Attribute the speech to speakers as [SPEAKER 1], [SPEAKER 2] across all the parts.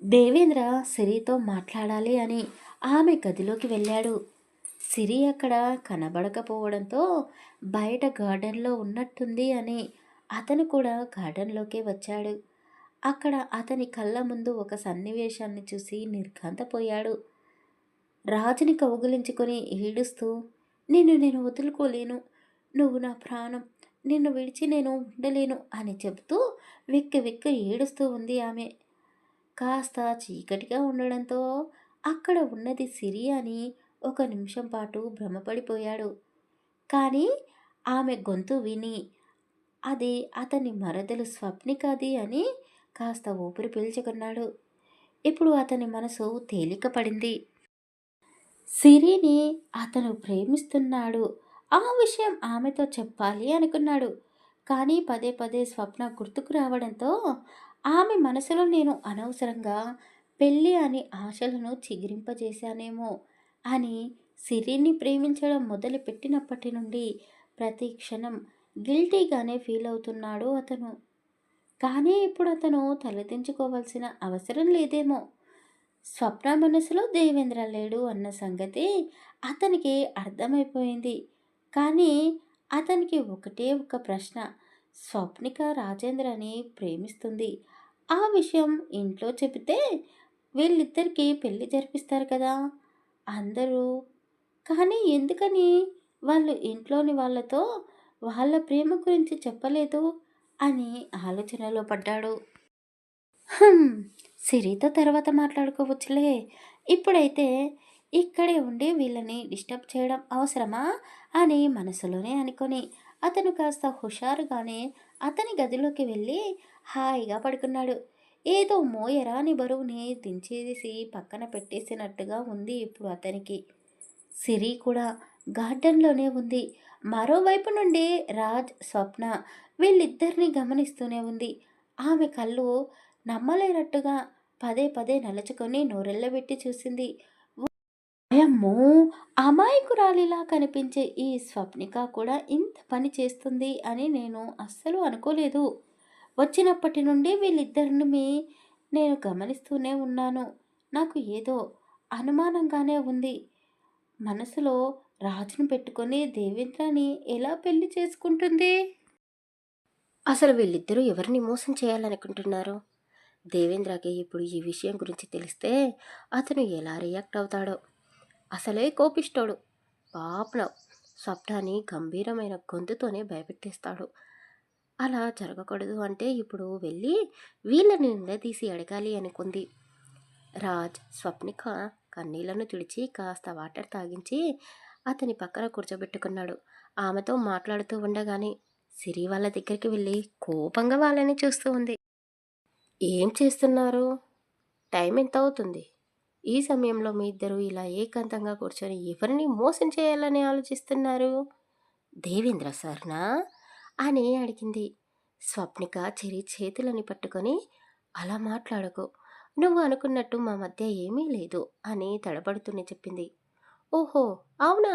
[SPEAKER 1] దేవేంద్ర సిరితో మాట్లాడాలి అని ఆమె గదిలోకి వెళ్ళాడు. సిరి అక్కడ కనబడకపోవడంతో బయట గార్డెన్లో ఉన్నట్టుంది అని అతను కూడా గార్డెన్లోకే వచ్చాడు. అక్కడ అతని కళ్ళ ముందు ఒక సన్నివేశాన్ని చూసి నిర్ఘాంతపోయాడు. రాజుని కౌగిలించుకొని ఏడుస్తూ, నేను వదులుకోలేను, నువ్వు నా ప్రాణం, నిన్ను విడిచి నేను ఉండలేను అని చెబుతూ వెక్కి వెక్కి ఏడుస్తూ ఉంది ఆమె. కాస్త చీకటిగా ఉండడంతో అక్కడ ఉన్నది సిరి అని ఒక నిమిషం పాటు భ్రమపడిపోయాడు. కానీ ఆమె గొంతు విని అది అతని మరదలు స్వప్నికది అని కాస్త ఊపిరి పీల్చుకున్నాడు. ఇప్పుడు అతని మనసు తేలిక పడింది. సిరిని అతను ప్రేమిస్తున్నాడు. ఆ విషయం ఆమెతో చెప్పాలి అనుకున్నాడు. కానీ పదే పదే స్వప్న గుర్తుకు రావడంతో ఆమె మనసులో నేను అనవసరంగా పెళ్ళి అని ఆశలను చిగురింపజేశానేమో అని సిరిని ప్రేమించడం మొదలుపెట్టినప్పటి నుండి ప్రతి క్షణం గిల్టీగానే ఫీల్ అవుతున్నాడు అతను. కానీ ఇప్పుడు అతను తలదించుకోవాల్సిన అవసరం లేదేమో. స్వప్న మనసులో దేవేంద్ర లేడు అన్న సంగతి అతనికి అర్థమైపోయింది. కానీ అతనికి ఒకటే ఒక ప్రశ్న. స్వప్నిక రాజేంద్రని ప్రేమిస్తుంది. ఆ విషయం ఇంట్లో చెబితే వీళ్ళిద్దరికీ పెళ్లి జరిపిస్తారు కదా అందరూ. కానీ ఎందుకని వాళ్ళు ఇంట్లోని వాళ్ళతో వాళ్ళ ప్రేమ గురించి చెప్పలేదు అని ఆలోచనలో పడ్డాడు. హ్మ్. సిరితో తర్వాత మాట్లాడుకోవచ్చులే. ఇప్పుడైతే ఇక్కడే ఉండి వీళ్ళని డిస్టర్బ్ చేయడం అవసరమా అని మనసులోనే అనుకొని అతను కాస్త హుషారుగానే అతని గదిలోకి వెళ్ళి హాయిగా పడుకున్నాడు. ఏదో మోయరాని బరువుని దించేసి పక్కన పెట్టేసినట్టుగా ఉంది ఇప్పుడు అతనికి. సిరి కూడా గార్డెన్లోనే ఉంది. మరోవైపు నుండి రాజ్, స్వప్న వీళ్ళిద్దరిని గమనిస్తూనే ఉంది. ఆమె కళ్ళు నమ్మలేనట్టుగా పదే పదే నలుచుకొని నోరెళ్ళబెట్టి చూసింది. అమ్మో! అమాయకురాలిలా కనిపించే ఈ స్వప్నిక కూడా ఇంత పని చేస్తుంది అని నేను అస్సలు అనుకోలేదు. వచ్చినప్పటి నుండి వీళ్ళిద్దరిని నేను గమనిస్తూనే ఉన్నాను. నాకు ఏదో అనుమానంగానే ఉంది. మనసులో రాజును పెట్టుకొని దేవేంద్రని ఎలా పెళ్లి చేసుకుంటుంది? అసలు వీళ్ళిద్దరూ ఎవరిని మోసం చేయాలనుకుంటున్నారు? దేవేంద్రకి ఇప్పుడు ఈ విషయం గురించి తెలిస్తే అతను ఎలా రియాక్ట్ అవుతాడో. అసలే కోపిష్టోడు. పాపం స్వప్నాన్ని గంభీరమైన గొంతుతోనే భయపెట్టేస్తాడు. అలా జరగకూడదు అంటే ఇప్పుడు వెళ్ళి వీళ్ళని నిలదీసి అడగాలి అనుకుంది. రాజ్ స్వప్నిక కన్నీళ్లను తుడిచి కాస్త వాటర్ తాగించి అతని పక్కన కూర్చోబెట్టుకున్నాడు. ఆమెతో మాట్లాడుతూ ఉండగానే సిరి వాళ్ళ దగ్గరికి వెళ్ళి కోపంగా వాళ్ళని చూస్తూ ఉంది. ఏం చేస్తున్నారు? టైం ఎంత అవుతుంది? ఈ సమయంలో మీ ఇద్దరు ఇలా ఏకాంతంగా కూర్చొని ఎవరిని మోసం చేయాలని ఆలోచిస్తున్నారు? దేవేంద్ర సార్నా అని అడిగింది. స్వప్నిక చెరి చేతులని పట్టుకొని అలా మాట్లాడకు, నువ్వు అనుకున్నట్టు మా మధ్య ఏమీ లేదు అని తడబడుతూనే చెప్పింది. ఓహో, అవునా?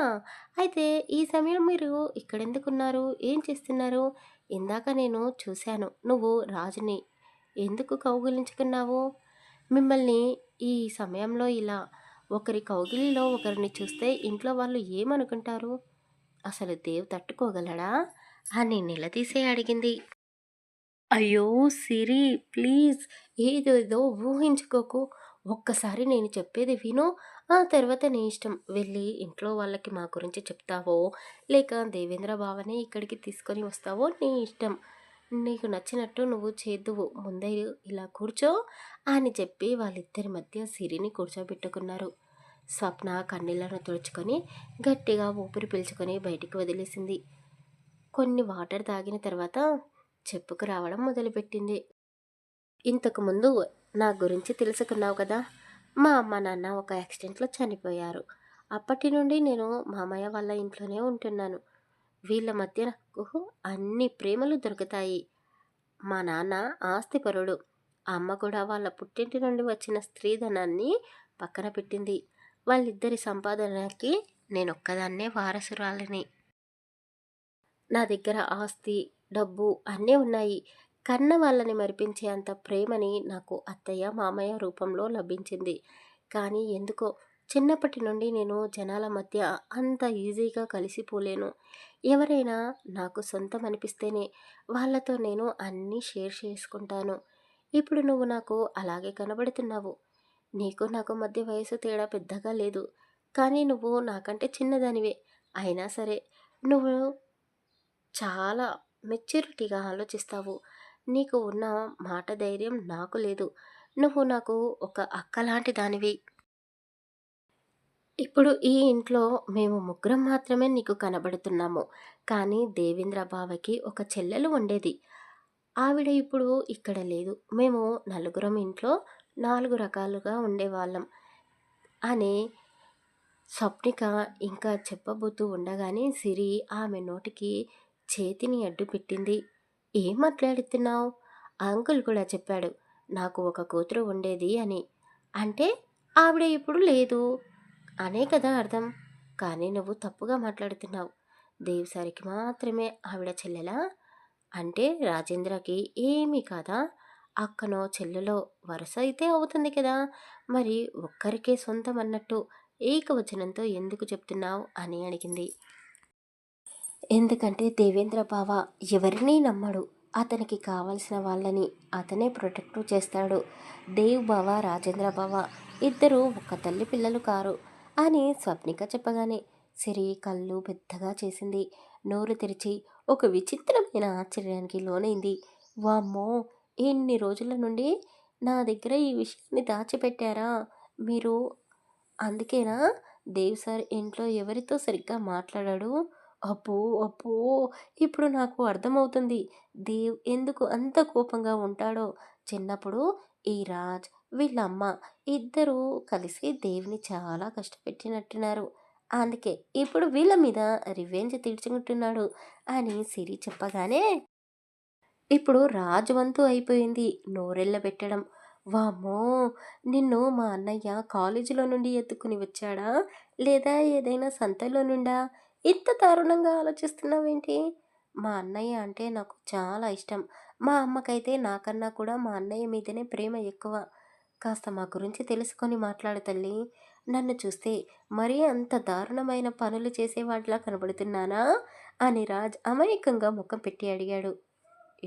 [SPEAKER 1] అయితే ఈ సమయం మీరు ఇక్కడెందుకున్నారు? ఏం చేస్తున్నారు? ఇందాక నేను చూశాను, నువ్వు రాజుని ఎందుకు కౌగిలించుకున్నావు? మిమ్మల్ని ఈ సమయంలో ఇలా ఒకరి కౌగిలిలో ఒకరిని చూస్తే ఇంట్లో వాళ్ళు ఏమనుకుంటారు? అసలు దేవ్ తట్టుకోగలడా అని నిలదీసే అడిగింది. అయ్యో సిరి, ప్లీజ్ ఏదేదో ఊహించుకోకు. ఒక్కసారి నేను చెప్పేది విను. ఆ తర్వాత నీ ఇష్టం. వెళ్ళి ఇంట్లో వాళ్ళకి మా గురించి చెప్తావో లేక దేవేంద్ర బావని ఇక్కడికి తీసుకొని వస్తావో నీ ఇష్టం. నీకు నచ్చినట్టు నువ్వు చేద్దువు. ముందే ఇలా కూర్చో అని చెప్పి వాళ్ళిద్దరి మధ్య సిరిని కూర్చోబెట్టుకున్నారు. స్వప్న కన్నీళ్లను తుడుచుకొని గట్టిగా ఊపిరి పీల్చుకొని బయటికి వదిలేసింది. కొన్ని వాటర్ తాగిన తర్వాత చెప్పుకు రావడం మొదలుపెట్టింది. ఇంతకుముందు నా గురించి తెలుసుకున్నావు కదా. మా అమ్మ నాన్న ఒక యాక్సిడెంట్లో చనిపోయారు. అప్పటి నుండి నేను మామయ్య వాళ్ళ ఇంట్లోనే ఉంటున్నాను. వీళ్ళ మధ్య నాకు అన్ని ప్రేమలు దొరుకుతాయి. మా నాన్న ఆస్తిపరుడు. అమ్మ కూడా వాళ్ళ పుట్టింటి నుండి వచ్చిన స్త్రీధనాన్ని పక్కన పెట్టింది. వాళ్ళిద్దరి సంపాదనకి నేనొక్కదాన్నే వారసురాలిని. నా దగ్గర ఆస్తి, డబ్బు అన్నీ ఉన్నాయి.
[SPEAKER 2] కన్న వాళ్ళని మరిపించే అంత ప్రేమని నాకు అత్తయ్య, మామయ్య రూపంలో లభించింది. కానీ ఎందుకో చిన్నప్పటి నుండి నేను జనాల మధ్య అంత ఈజీగా కలిసిపోలేను. ఎవరైనా నాకు సొంతం అనిపిస్తేనే వాళ్ళతో నేను అన్నీ షేర్ చేసుకుంటాను. ఇప్పుడు నువ్వు నాకు అలాగే కనబడుతున్నావు. నీకు నాకు మధ్య వయసు తేడా పెద్దగా లేదు. కానీ నువ్వు నాకంటే చిన్నదానివే. అయినా సరే నువ్వు చాలా మెచ్యూరిటీగా ఆలోచిస్తావు. నీకు ఉన్న మాట ధైర్యం నాకు లేదు. నువ్వు నాకు ఒక అక్కలాంటి దానివి. ఇప్పుడు ఈ ఇంట్లో మేము ముగ్గురం మాత్రమే నీకు కనబడుతున్నాము. కానీ దేవేంద్ర బావకి ఒక చెల్లెలు ఉండేది. ఆవిడ ఇప్పుడు ఇక్కడ లేదు. మేము నలుగురం ఇంట్లో 4 రకాలుగా ఉండేవాళ్ళం అని స్వప్నిక ఇంకా చెప్పబోతూ ఉండగానే సిరి ఆమె నోటికి చేతిని అడ్డుపెట్టింది. ఏం మాట్లాడుతున్నావు? అంకుల్ కూడా చెప్పాడు నాకు ఒక కూతురు ఉండేది అని. అంటే ఆవిడ ఇప్పుడు లేదు అనే కదా అర్థం. కానీ నువ్వు తప్పుగా మాట్లాడుతున్నావు. దేవసారికి మాత్రమే ఆవిడ చెల్లెలా? అంటే రాజేంద్రకి ఏమీ కాదా? అక్కనో చెల్లెలో వరుస అయితే అవుతుంది కదా. మరి ఒక్కరికే సొంతం అన్నట్టు ఏకవచనంతో ఎందుకు చెప్తున్నావు అని అడిగింది. ఎందుకంటే దేవేంద్ర బావ ఎవరినీ నమ్మడు. అతనికి కావలసిన వాళ్ళని అతనే ప్రొటెక్ట్ చేస్తాడు. దేవ్ బావ, రాజేంద్ర బావ ఇద్దరూ ఒక తల్లి పిల్లలు కారు అని స్వప్నిక చెప్పగానే సిరి కళ్ళు పెద్దగా చేసింది. నోరు తెరిచి ఒక విచిత్రమైన ఆశ్చర్యానికి లోనైంది. వామ్మో! ఇన్ని రోజుల నుండి నా దగ్గర ఈ విషయాన్ని దాచిపెట్టారా మీరు? అందుకేనా దేవ్ సార్ ఇంట్లో ఎవరితో సరిగ్గా మాట్లాడాడు? అబ్బో! అబ్బో! ఇప్పుడు నాకు అర్థమవుతుంది. దేవ్ ఎందుకు అంత కోపంగా ఉంటాడో. చిన్నప్పుడు ఈ రాజ్, వీళ్ళ అమ్మ ఇద్దరూ కలిసి దేవ్‌ని చాలా కష్టపెట్టినట్టున్నారు. అందుకే ఇప్పుడు వీళ్ళ మీద రివెంజ్ తీర్చుకుంటున్నాడు అని సిరి చెప్పగానే ఇప్పుడు రాజు వంతు అయిపోయింది నోరెళ్ళబెట్టడం. వామ్మో! నిన్ను మా అన్నయ్య కాలేజీలో నుండి ఎత్తుకుని వచ్చాడా? లేదా ఏదైనా సంతలో నుండా? ఇంత దారుణంగా ఆలోచిస్తున్నావేంటి? మా అన్నయ్య అంటే నాకు చాలా ఇష్టం. మా అమ్మకైతే నాకన్నా కూడా మా అన్నయ్య మీదనే ప్రేమ ఎక్కువ. కాస్త మా గురించి తెలుసుకొని మాట్లాడు తల్లీ. నన్ను చూస్తే మరీ అంత దారుణమైన పనులు చేసేవాడిలా కనబడుతున్నానా? అని రాజ్ అమాయకంగా ముఖం పెట్టి అడిగాడు.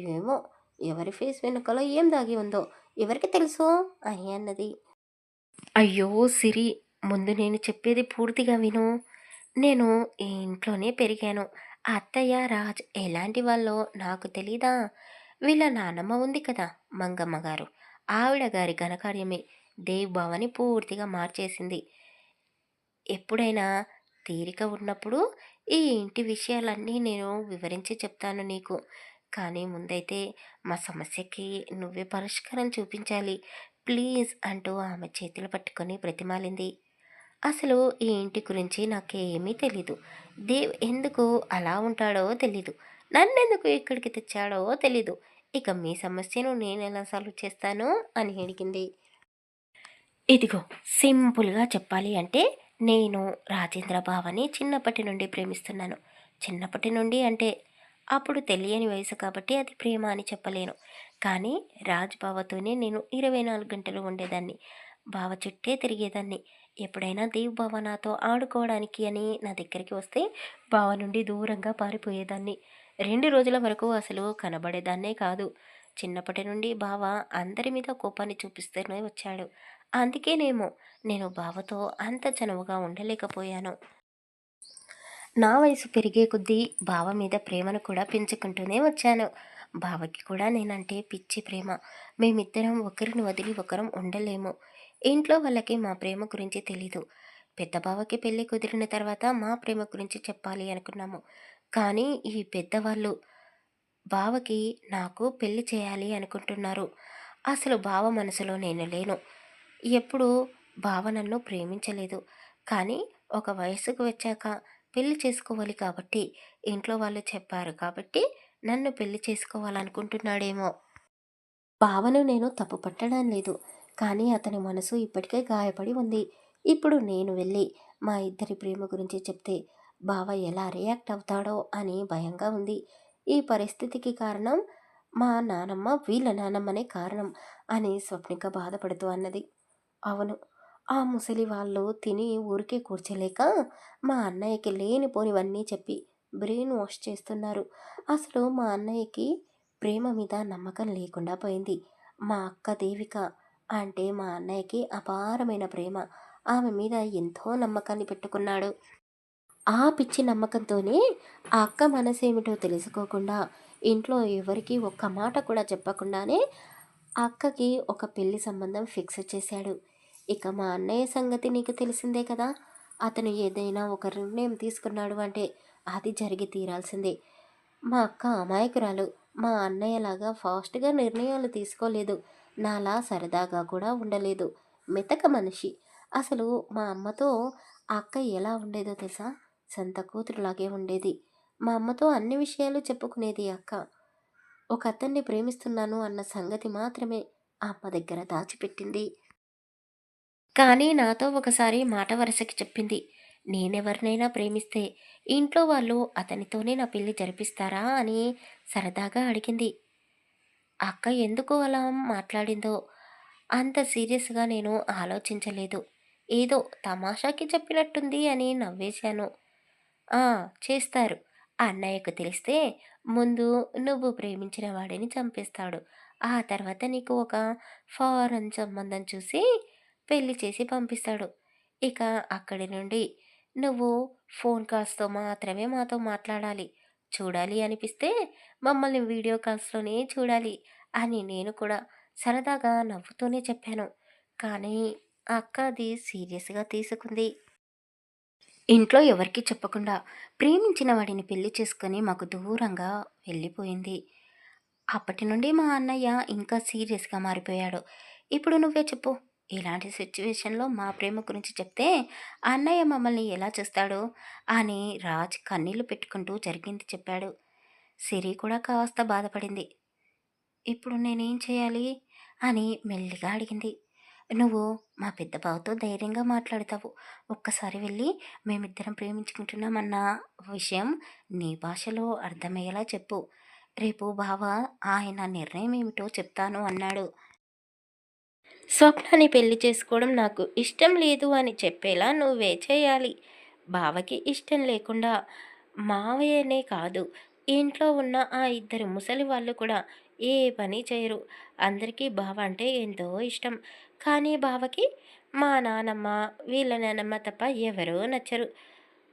[SPEAKER 2] ఏమో ఎవరి ఫేస్ వెనుకలో ఏం దాగి ఉందో ఎవరికి తెలుసు అని అన్నది. అయ్యో సిరి, ముందు నేను చెప్పేది పూర్తిగా విను. నేను ఈ ఇంట్లోనే పెరిగాను. ఆ అత్తయ్య రాజ్ ఎలాంటి వాళ్ళో నాకు తెలీదా? వీళ్ళ నానమ్మ ఉంది కదా, మంగమ్మ గారు, ఆవిడ గారి ఘనకార్యమే దేవ్ బావని పూర్తిగా మార్చేసింది. ఎప్పుడైనా తీరిక ఉన్నప్పుడు ఈ ఇంటి విషయాలన్నీ నేను వివరించి చెప్తాను నీకు. కానీ ముందైతే మా సమస్యకి నువ్వే పరిష్కారం చూపించాలి ప్లీజ్ అంటూ ఆమె చేతులు పట్టుకొని బ్రతిమాలింది. అసలు ఈ ఇంటి గురించి నాకేమీ తెలీదు. దేవ్ ఎందుకు అలా ఉంటాడో తెలీదు. నన్నెందుకు ఇక్కడికి తెచ్చాడో తెలీదు. ఇక మీ సమస్యను నేను ఎలా సాల్వ్ చేస్తాను అని అడిగింది. ఇదిగో సింపుల్‌గా చెప్పాలి అంటే, నేను రాజేంద్ర బావని చిన్నప్పటి నుండి ప్రేమిస్తున్నాను. చిన్నప్పటి నుండి అంటే, అప్పుడు తెలియని వయసు కాబట్టి అది ప్రేమ అని చెప్పలేను. కానీ రాజ్ బావతోనే నేను 24 గంటలు ఉండేదాన్ని. బావ చుట్టే తిరిగేదాన్ని. ఎప్పుడైనా దేవ్ బావ నాతో ఆడుకోవడానికి అని నా దగ్గరికి వస్తే, బావ నుండి దూరంగా పారిపోయేదాన్ని. 2 రోజుల వరకు అసలు కనబడేదాన్నే కాదు. చిన్నప్పటి నుండి బావ అందరి మీద కోపాన్ని చూపిస్తూనే వచ్చాడు. అందుకేనేమో నేను బావతో అంత చనువుగా ఉండలేకపోయాను. నా వయసు పెరిగే కొద్దీ బావ మీద ప్రేమను కూడా పెంచుకుంటూనే వచ్చాను. బావకి కూడా నేనంటే పిచ్చి ప్రేమ. మేమిద్దరం ఒకరిని వదిలి ఒకరం ఉండలేము. ఇంట్లో వాళ్ళకి మా ప్రేమ గురించి తెలీదు. పెద్ద బావకి పెళ్లి కుదిరిన తర్వాత మా ప్రేమ గురించి చెప్పాలి అనుకున్నాము. కానీ ఈ పెద్దవాళ్ళు బావకి నాకు పెళ్లి చేయాలి అనుకుంటున్నారు. అసలు బావ మనసులో నేను లేను. ఎప్పుడూ బావ నన్ను ప్రేమించలేదు. కానీ ఒక వయసుకు వచ్చాక పెళ్లి చేసుకోవాలి కాబట్టి ఇంట్లో వాళ్ళు చెప్పారు కాబట్టి నన్ను పెళ్లి చేసుకోవాలనుకుంటున్నాడేమో. బావను నేను తప్పు పట్టడం లేదు. కానీ అతని మనసు ఇప్పటికే గాయపడి ఉంది. ఇప్పుడు నేను వెళ్ళి మా ఇద్దరి ప్రేమ గురించి చెప్తే బావ ఎలా రియాక్ట్ అవుతాడో అని భయంగా ఉంది. ఈ పరిస్థితికి కారణం మా నానమ్మ వీళ్ళ నానమ్మనే కారణం అని స్వప్నిక బాధపడుతూ అన్నది. అవును. ఆ ముసలి వాళ్ళు తిని ఊరికే కూర్చోలేక మా అన్నయ్యకి లేనిపోనివన్నీ చెప్పి బ్రెయిన్ వాష్ చేస్తున్నారు. అసలు మా అన్నయ్యకి ప్రేమ మీద నమ్మకం లేకుండా పోయింది. మా అక్క దేవిక అంటే మా అన్నయ్యకి అపారమైన ప్రేమ. ఆమె మీద ఎంతో నమ్మకాన్ని పెట్టుకున్నాడు. ఆ పిచ్చి నమ్మకంతోనే ఆ అక్క మనసేమిటో తెలుసుకోకుండా, ఇంట్లో ఎవరికీ ఒక్క మాట కూడా చెప్పకుండానే ఆ అక్కకి ఒక పెళ్లి సంబంధం ఫిక్స్ చేశాడు. ఇక మా అన్నయ్య సంగతి నీకు తెలిసిందే కదా! అతను ఏదైనా ఒక నిర్ణయం తీసుకున్నాడు అంటే అది జరిగి తీరాల్సిందే. మా అక్క అమాయకురాలు. మా అన్నయ్యలాగా ఫాస్ట్‌గా నిర్ణయాలు తీసుకోలేదు. నాలా సరదాగా కూడా ఉండలేదు. మెతక మనిషి. అసలు మా అమ్మతో ఆ అక్క ఎలా ఉండేదో తెలుసా? సొంత కూతురులాగే ఉండేది. మా అమ్మతో అన్ని విషయాలు చెప్పుకునేది అక్క. ఒకతన్ని ప్రేమిస్తున్నాను అన్న సంగతి మాత్రమే ఆ అమ్మ దగ్గర దాచిపెట్టింది. కానీ నాతో ఒకసారి మాట వరసకి చెప్పింది. నేనెవరినైనా ప్రేమిస్తే ఇంట్లో వాళ్ళు అతనితోనే నా పెళ్లి జరిపిస్తారా అని సరదాగా అడిగింది. అక్క ఎందుకు అలా మాట్లాడిందో అంత సీరియస్‌గా నేను ఆలోచించలేదు. ఏదో తమాషాకి చెప్పినట్టుంది అని నవ్వేశాను. ఆ! చేస్తారు. అన్నయ్యకు తెలిస్తే ముందు నువ్వు ప్రేమించిన వాడిని చంపేస్తాడు. ఆ తర్వాత నీకు ఒక ఫారెన్ సంబంధం చూసి పెళ్లి చేసి పంపిస్తాడు. ఇక అక్కడి నుండి నువ్వు ఫోన్ కాల్స్‌తో మాత్రమే మాతో మాట్లాడాలి. చూడాలి అనిపిస్తే మమ్మల్ని వీడియో కాల్స్‌లోనే చూడాలి అని నేను కూడా సరదాగా నవ్వుతూనే చెప్పాను. కానీ ఆ అక్క అది సీరియస్‌గా తీసుకుంది. ఇంట్లో ఎవరికీ చెప్పకుండా ప్రేమించిన వాడిని పెళ్లి చేసుకొని మాకు దూరంగా వెళ్ళిపోయింది. అప్పటి నుండి మా అన్నయ్య ఇంకా సీరియస్‌గా మారిపోయాడు. ఇప్పుడు నువ్వే చెప్పు. ఇలాంటి సిట్యుయేషన్‌లో మా ప్రేమ గురించి చెప్తే అన్నయ్య మమ్మల్ని ఎలా చూస్తాడో అని రాజ్ కన్నీళ్లు పెట్టుకుంటూ జరిగింది చెప్పాడు. సిరి కూడా కాస్త బాధపడింది. ఇప్పుడు నేనేం చేయాలి? అని మెల్లిగా అడిగింది. నువ్వు మా పెద్ద బావతో ధైర్యంగా మాట్లాడతావు. ఒక్కసారి వెళ్ళి మేమిద్దరం ప్రేమించుకుంటున్నామన్న విషయం నీ భాషలో అర్థమయ్యేలా చెప్పు. రేపు బావ ఆయన నిర్ణయం ఏమిటో చెప్తాను అన్నాడు. స్వప్నని పెళ్లి చేసుకోవడం నాకు ఇష్టం లేదు అని చెప్పేలా నువ్వే చేయాలి. బావకి ఇష్టం లేకుండా మావయ్యనే కాదు, ఇంట్లో ఉన్న ఆ ఇద్దరు ముసలి వాళ్ళు కూడా ఏ పని చేయరు. అందరికీ బావ అంటే ఎంతో ఇష్టం. కానీ బావకి మా నానమ్మ, వీళ్ళ నానమ్మ తప్ప ఎవరూ నచ్చరు.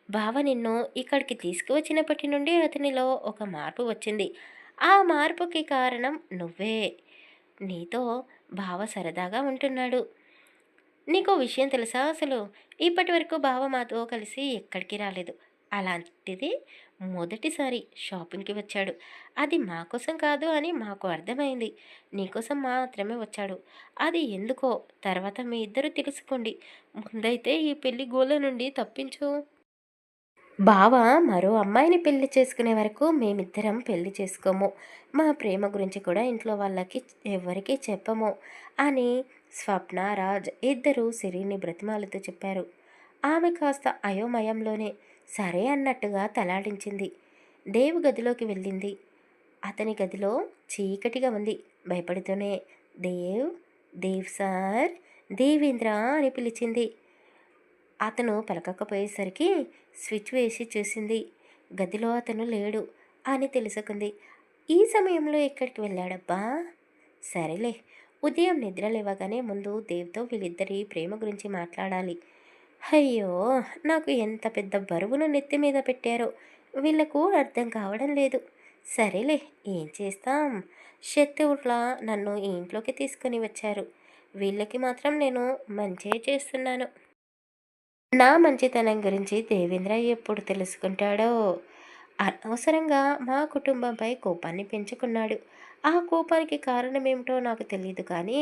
[SPEAKER 2] బావ నిన్ను ఇక్కడికి తీసుకువచ్చినప్పటి నుండి అతనిలో ఒక మార్పు వచ్చింది. ఆ మార్పుకి కారణం నువ్వే. నీతో బావ సరదాగా ఉంటున్నాడు. నీకో విషయం తెలుసా అసలు? ఇప్పటివరకు బావ మాతో కలిసి ఎక్కడికి రాలేదు. అలాంటిది మొదటిసారి షాపింగ్‌కి వచ్చాడు. అది మా కోసం కాదు అని మాకు అర్థమైంది. నీకోసం మాత్రమే వచ్చాడు. అది ఎందుకో తర్వాత మీ ఇద్దరూ తెలుసుకోండి. ముందైతే ఈ పెళ్లి గోల నుండి తప్పించు. బావ మరో అమ్మాయిని పెళ్లి చేసుకునే వరకు మేమిద్దరం పెళ్లి చేసుకోము. మా ప్రేమ గురించి కూడా ఇంట్లో వాళ్ళకి ఎవ్వరికీ చెప్పము అని స్వప్న, రాజ్ ఇద్దరూ సిరిని బ్రతిమాలుతూ చెప్పారు. ఆమె కాస్త అయోమయంలోనే సరే అన్నట్టుగా తలాడించింది. దేవ్ గదిలోకి వెళ్ళింది. అతని గదిలో చీకటిగా ఉంది. భయపడుతూనే దేవ్, దేవ్ సార్, దేవేంద్ర అని పిలిచింది. అతను పలకకపోయేసరికి స్విచ్ వేసి చూసింది. గదిలో అతను లేడు అని తెలుసుకుంది. ఈ సమయంలో ఎక్కడికి వెళ్ళాడబ్బా? సరేలే, ఉదయం నిద్ర లేవగానే ముందు దేవ్తో వీళ్ళిద్దరి ప్రేమ గురించి మాట్లాడాలి. అయ్యో, నాకు ఎంత పెద్ద బరువును నెత్తి మీద పెట్టారో వీళ్ళకు అర్థం కావడం లేదు. సరేలే, ఏం చేస్తాం? శత్రువులా నన్ను ఈ ఇంట్లోకి తీసుకొని వచ్చారు. వీళ్ళకి మాత్రం నేను మంచే చేస్తున్నాను. నా మంచితనం గురించి దేవేంద్ర ఎప్పుడు తెలుసుకుంటాడో? అనవసరంగా మా కుటుంబంపై కోపాన్ని పెంచుకున్నాడు. ఆ కోపానికి కారణమేమిటో నాకు తెలియదు కానీ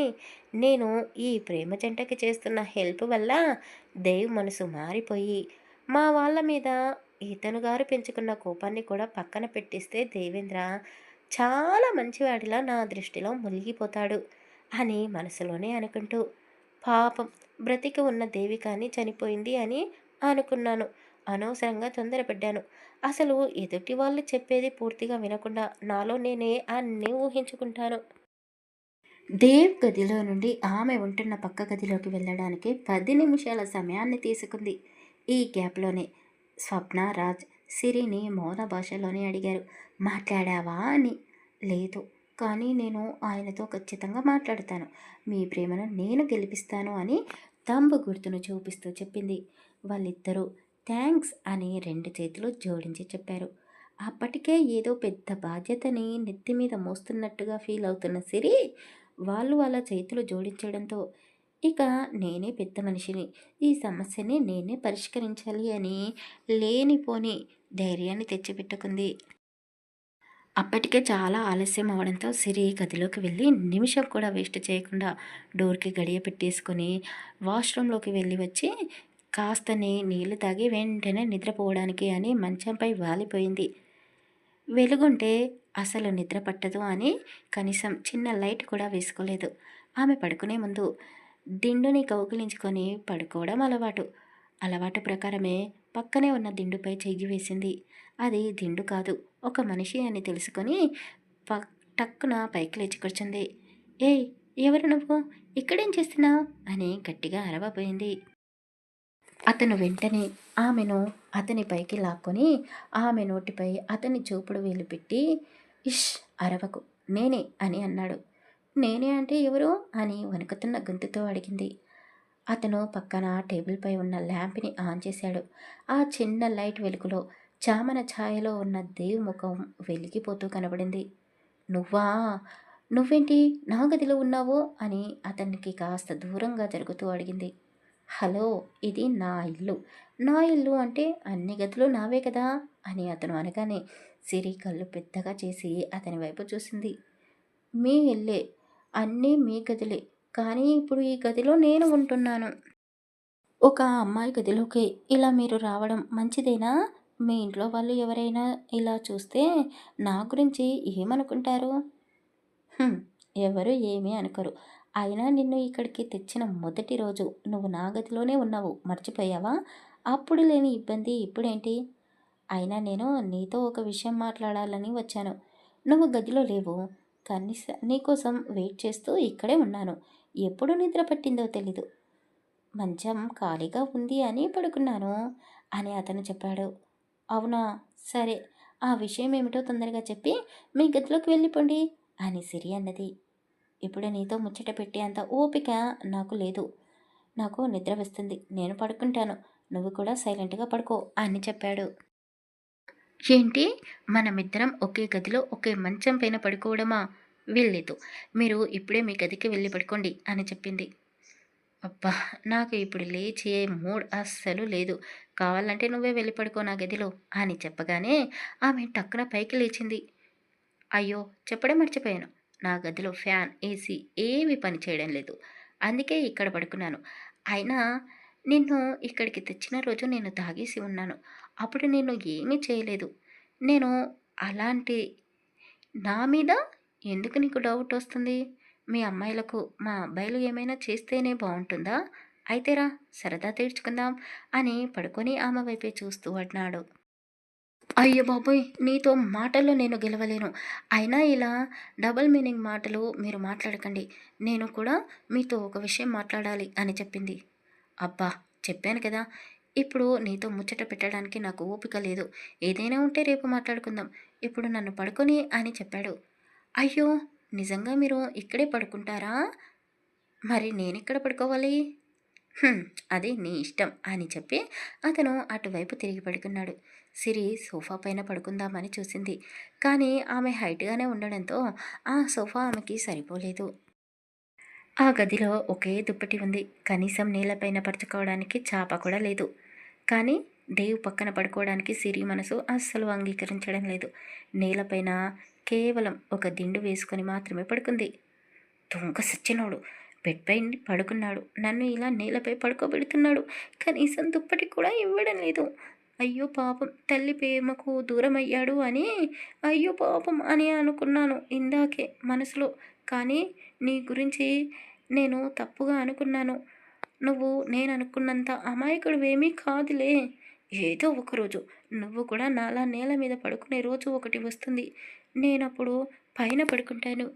[SPEAKER 2] నేను ఈ ప్రేమ జంటకి చేస్తున్న హెల్ప్ వల్ల దేవ్ మనసు మారిపోయి మా వాళ్ళ మీద ఇతను గారు పెంచుకున్న కోపాన్ని కూడా పక్కన పెట్టిస్తే దేవేంద్ర చాలా మంచివాడిలా నా దృష్టిలో మునిగిపోతాడు అని మనసులోనే అనుకుంటూ పాపం బ్రతికి ఉన్న దేవికాని చనిపోయింది అని అనుకున్నాను. అనవసరంగా తొందరపడ్డాను. అసలు ఎదుటి వాళ్ళు చెప్పేది పూర్తిగా వినకుండా నాలో నేనే అన్నీ ఊహించుకుంటాను.
[SPEAKER 1] దేవ్ గదిలో నుండి ఆమె ఉంటున్న పక్క గదిలోకి వెళ్ళడానికి 10 నిమిషాల సమయాన్ని తీసుకుంది. ఈ గ్యాప్‌లోనే స్వప్న, రాజ్ సిరిని మౌన భాషలోనే అడిగారు. "మాట్లాడావా?" అని. "లేదు. కానీ నేను ఆయనతో ఖచ్చితంగా మాట్లాడతాను. మీ ప్రేమను నేను గెలిపిస్తాను" అని తంబు గుర్తును చూపిస్తూ చెప్పింది. వాళ్ళిద్దరూ థాంక్స్ అని 2 చేతులు జోడించి చెప్పారు. అప్పటికే ఏదో పెద్ద బాధ్యతని నెత్తి మీద మోస్తున్నట్టుగా ఫీల్ అవుతున్న సిరి వాళ్ళు వాళ్ళ చేతులు జోడించడంతో ఇక నేనే పెద్ద మనిషిని, ఈ సమస్యని నేనే పరిష్కరించాలి అని లేనిపోని ధైర్యాన్ని తెచ్చిపెట్టుకుంది. అప్పటికే చాలా ఆలస్యం అవడంతో సిరి గదిలోకి వెళ్ళి నిమిషం కూడా వేస్ట్ చేయకుండా డోర్కి గడియ పెట్టేసుకొని వాష్రూమ్లోకి వెళ్ళి వచ్చి కాస్తని నీళ్లు తాగి వెంటనే నిద్రపోవడానికి అని మంచంపై వాలిపోయింది. వెలుగుంటే అసలు నిద్ర పట్టదు అని కనీసం చిన్న లైట్ కూడా వేసుకోలేదు. ఆమె పడుకునే ముందు దిండుని కౌగిలించుకొని పడుకోవడం అలవాటు. అలవాటు ప్రకారమే పక్కనే ఉన్న దిండుపై చెయ్యి వేసింది. అది దిండు కాదు, ఒక మనిషి అని తెలుసుకొని ప టక్కున పైకి లేచి కూర్చుంది. "ఏయ్, ఎవరు నువ్వు? ఇక్కడేం చేస్తున్నావు?" అని గట్టిగా అరవబోయింది. అతను వెంటనే ఆమెను అతని పైకి లాక్కొని ఆమె నోటిపై అతని చూపుడు వేలు పెట్టి, "ఇష్, అరవకు, నేనే" అని అన్నాడు. "నేనే అంటే ఎవరు?" అని వణుకుతున్న గొంతుతో అడిగింది. అతను పక్కన టేబుల్పై ఉన్న ల్యాంప్ని ఆన్ చేశాడు. ఆ చిన్న లైట్ వెలుగులో చామన ఛాయలో ఉన్న దేవ్ ముఖం వెలిగిపోతూ కనబడింది. "నువ్వా? నువ్వేంటి నా గదిలో ఉన్నావు?" అని అతనికి కాస్త దూరంగా జరుగుతూ అడిగింది. "హలో, ఇది నా ఇల్లు. నా ఇల్లు అంటే అన్ని గదులు నావే కదా" అని అతను అనగానే సిరి కళ్ళు పెద్దగా చేసి అతని వైపు చూసింది. "మీ ఇల్లే, అన్నీ మీ గదులే. కానీ ఇప్పుడు ఈ గదిలో నేను ఉంటున్నాను. ఒక అమ్మాయి గదిలోకి ఇలా మీరు రావడం మంచిదేనా? మీ ఇంట్లో వాళ్ళు ఎవరైనా ఇలా చూస్తే నా గురించి ఏమనుకుంటారు?" "హుం, ఎవరు ఏమీ అనుకోరు. అయినా నిన్ను ఇక్కడికి తెచ్చిన మొదటి రోజు నువ్వు నా గదిలోనే ఉన్నావు, మర్చిపోయావా? అప్పుడు లేని ఇబ్బంది ఇప్పుడేంటి? అయినా నేను నీతో ఒక విషయం మాట్లాడాలని వచ్చాను. నువ్వు గదిలో లేవు. నీకోసం వెయిట్ చేస్తూ ఇక్కడే ఉన్నాను. ఎప్పుడు నిద్ర పట్టిందో తెలీదు. మంచం ఖాళీగా ఉంది అని పడుకున్నాను" అని అతను చెప్పాడు. "అవునా? సరే. ఆ విషయం ఏమిటో తొందరగా చెప్పి మీ గదిలోకి వెళ్ళిపోండి" అని సిరి అన్నది. "ఇప్పుడు నీతో ముచ్చట పెట్టేంత ఓపిక నాకు లేదు. నాకు నిద్ర వస్తుంది. నేను పడుకుంటాను. నువ్వు కూడా సైలెంట్‌గా పడుకో" అని చెప్పాడు. "ఏంటి? మనమిద్దరం ఒకే గదిలో ఒకే మంచం పైన పడుకోవడమా? వీల్లేదు. మీరు ఇప్పుడే మీ గదికి వెళ్ళి పడుకోండి" అని చెప్పింది. "అబ్బా! నాకు ఇప్పుడు లేచే మూడ్ అస్సలు లేదు. కావాలంటే నువ్వే వెళ్ళి పడుకో నా గదిలో" అని చెప్పగానే ఆమె టక్కున పైకి లేచింది. "అయ్యో! చెప్పడం మర్చిపోయాను. నా గదిలో ఫ్యాన్, ఏసీ ఏవి పనిచేయడం లేదు. అందుకే ఇక్కడ పడుకున్నాను. అయినా నిన్ను ఇక్కడికి తెచ్చిన రోజు నేను తాగేసి ఉన్నాను. అప్పుడు నేను ఏమీ చేయలేదు. నేను అలాంటి నా మీద ఎందుకు నీకు డౌటొస్తుంది? మీ అమ్మాయిలకు మా అబ్బాయిలు ఏమైనా చేస్తేనే బావుంటుందా? అయితే రా, సరదా తీర్చుకుందాం" అని పడుకొని ఆమె వైపే చూస్తూ అన్నాడు. "అయ్య బాబోయ్! నీతో మాటల్లో నేను గెలవలేను. అయినా ఇలా డబుల్ మీనింగ్ మాటలు మీరు మాట్లాడకండి. నేను కూడా మీతో ఒక విషయం మాట్లాడాలి" అని చెప్పింది. "అబ్బా! చెప్పాను కదా! ఇప్పుడు నీతో ముచ్చట పెట్టడానికి నాకు ఓపిక లేదు. ఏదైనా ఉంటే రేపు మాట్లాడుకుందాం. ఇప్పుడు నన్ను పడుకొని" అని చెప్పాడు. "అయ్యో! నిజంగా మీరు ఇక్కడే పడుకుంటారా? మరి నేనెక్కడ పడుకోవాలి?" "హుం, అది నీ ఇష్టం" అని చెప్పి అతను అటువైపు తిరిగి పడుకున్నాడు. సిరి సోఫా పైన పడుకుందామని చూసింది. కానీ ఆమె హైట్‌గానే ఉండడంతో ఆ సోఫా ఆమెకి సరిపోలేదు. ఆ గదిలో ఒకే దుప్పటి ఉంది. కనీసం నేలపైన పరుచుకోవడానికి చాప కూడా లేదు. కానీ దేవ్ పక్కన పడుకోవడానికి సిరి మనసు అస్సలు అంగీకరించడం లేదు. నేలపైన కేవలం ఒక దిండు వేసుకొని మాత్రమే పడుకుంది. దొంగ సచ్చినోడు! బెడ్‌పై పడుకున్నాడు. నన్ను ఇలా నేలపై పడుకోబెడుతున్నాడు. కనీసం దుప్పటి కూడా ఇవ్వడం లేదు. అయ్యో పాపం! తల్లి ప్రేమకు దూరమయ్యాడు అని అయ్యో పాపం అని అనుకున్నాను ఇందాకే మనసులో. కానీ నీ గురించి నేను తప్పుగా అనుకున్నాను. నువ్వు నేననుకున్నంత అమాయకుడివేమీ కాదులే. ఏదో ఒకరోజు నువ్వు కూడా నాలా నేల మీద పడుకునే రోజు ఒకటి వస్తుంది. నేనప్పుడు పైన పడుకుంటాను.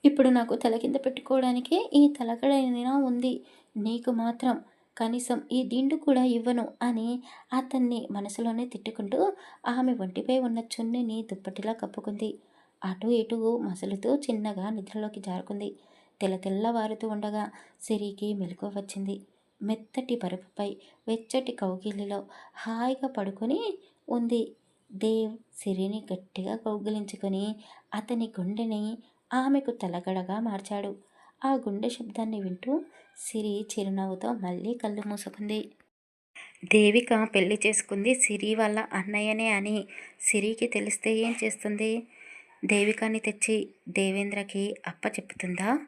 [SPEAKER 1] ఇప్పుడు నాకు తల కింద పెట్టుకోవడానికి ఈ తలగడైనా ఉంది. నీకు మాత్రం కనీసం ఈ దిండు కూడా ఇవ్వను అని అతన్ని మనసులోనే తిట్టుకుంటూ ఆమె ఒంటిపై ఉన్న చున్నీని దుప్పటిలా కప్పుకుంది. అటు ఇటు మసులుతూ చిన్నగా నిద్రలోకి జారుకుంది. తెల్లవారుతూ ఉండగా సిరికి మెలకువ వచ్చింది. మెత్తటి పరుపుపై వెచ్చటి కౌగిలిలో హాయిగా పడుకొని ఉంది. దేవ్ సిరిని గట్టిగా కౌగిలించుకొని అతని గుండెని ఆమెకు తలగడగా మార్చాడు. ఆ గుండె శబ్దాన్ని వింటూ సిరి చిరునవ్వుతో మళ్ళీ కళ్ళు మూసుకుంది. దేవిక పెళ్లి చేసుకుంది సిరి వాళ్ళ అన్నయ్యనే అని సిరికి తెలిస్తే ఏం చేస్తుంది? దేవికాని తెచ్చి దేవేంద్రకి అప్పచెప్పుతుందా?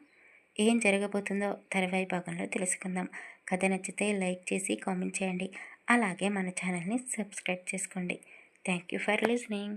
[SPEAKER 1] ఏం జరగబోతుందో తర్వాయి భాగంలో తెలుసుకుందాం. కథ నచ్చితే లైక్ చేసి కామెంట్ చేయండి. అలాగే మన ఛానల్ని సబ్స్క్రైబ్ చేసుకోండి. Thank you for listening.